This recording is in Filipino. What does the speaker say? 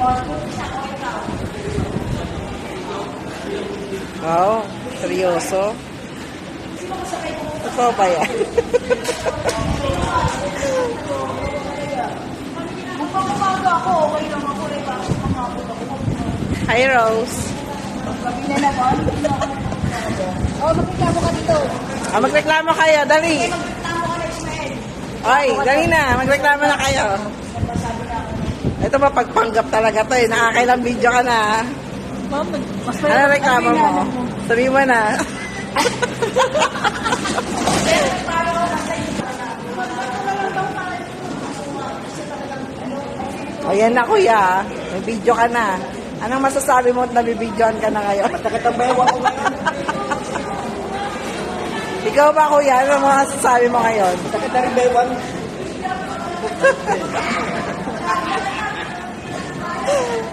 Wow, seryoso. Totoo ba yan? Hi, Rose. Magreklamo ka dito. Magreklamo kayo, dali. Ay, dali na. Magreklamo na kayo. Ito ba pagpanggap talaga to eh. Nakakailang video ka na. Ano reklamo mo? Sabi mo na. O yan na kuya. May video ka na. Anong masasabi mo at nabibidyoan ka na ngayon? Nakatabayawan ko ngayon. Ikaw ba kuya? Ano masasabi mo ngayon? Nakatabayawan.